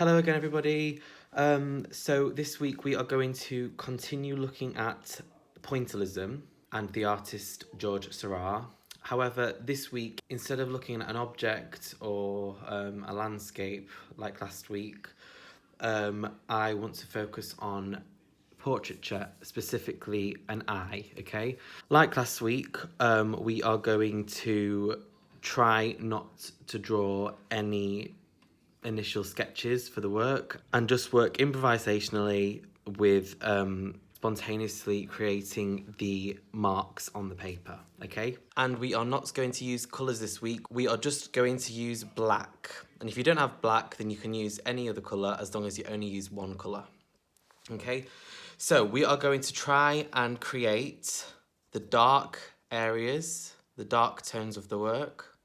Hello again, everybody. So this week we are going to continue looking at Pointillism and the artist George Seurat. However, this week, instead of looking at an object or a landscape like last week, I want to focus on portraiture, specifically an eye, okay? Like last week, we are going to try not to draw any initial sketches for the work and just work improvisationally with spontaneously creating the marks on the paper, okay? And we are not going to use colours this week. We are just going to use black. And if you don't have black, then you can use any other colour as long as you only use one colour, okay? So we are going to try and create the dark areas, the dark tones of the work,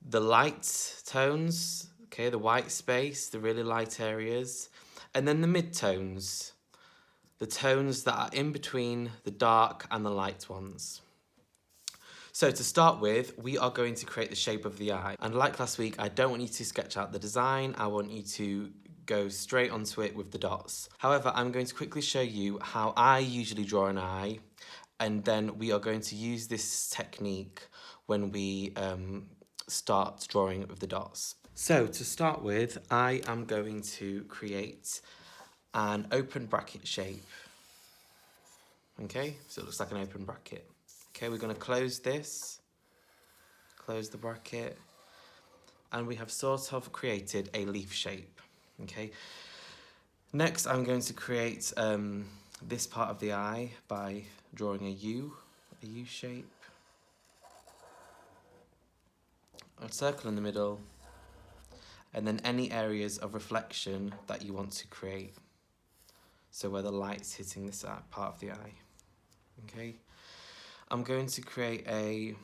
the light tones, okay, the white space, the really light areas, and then the mid-tones, the tones that are in between the dark and the light ones. So to start with, we are going to create the shape of the eye. And like last week, I don't want you to sketch out the design. I want you to go straight onto it with the dots. However, I'm going to quickly show you how I usually draw an eye, and then we are going to use this technique when we start drawing with the dots. So to start with, I am going to create an open bracket shape. Okay, so it looks like an open bracket. Okay, we're going to close this, close the bracket, and we have sort of created a leaf shape. Okay, next I'm going to create this part of the eye by drawing a U shape, a circle in the middle, and then any areas of reflection that you want to create. So where the light's hitting this part of the eye. Okay, I'm going to create a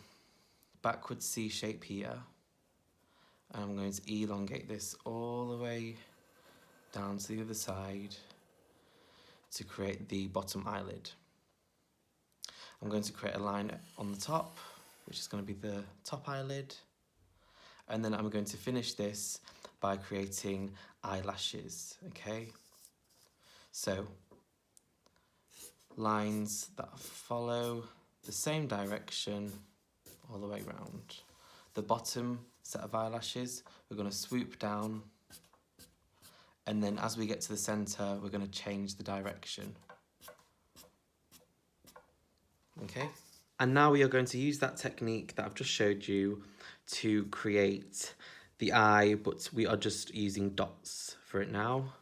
backward C shape here, and I'm going to elongate this all the way down to the other side to create the bottom eyelid. I'm going to create a line on the top, which is going to be the top eyelid, and then I'm going to finish this by creating eyelashes, okay? So, lines that follow the same direction all the way around. The bottom set of eyelashes, we're going to swoop down, and then as we get to the centre, we're going to change the direction. Okay? And now we are going to use that technique that I've just showed you to create the eye, but we are just using dots for it now.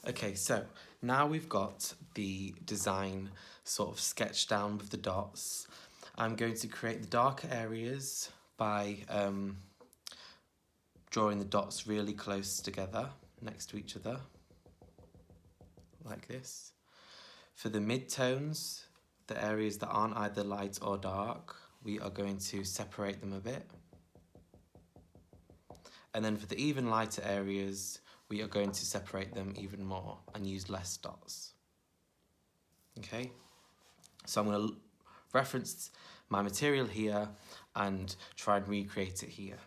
Okay, so now we've got the design sort of sketched down with the dots. I'm going to create the darker areas by drawing the dots really close together, next to each other, like this. For the mid-tones, the areas that aren't either light or dark, we are going to separate them a bit. And then for the even lighter areas, we are going to separate them even more and use less dots. Okay, so I'm going to reference my material here and try and recreate it here.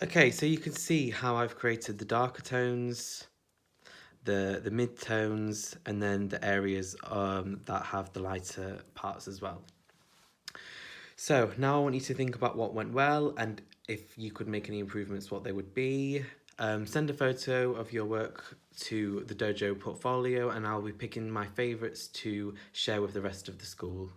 Okay, so you can see how I've created the darker tones the mid-tones, and then the areas that have the lighter parts as well. So now I want you to think about what went well, and if you could make any improvements, what they would be. Send a photo of your work to the dojo portfolio, and I'll be picking my favourites to share with the rest of the school.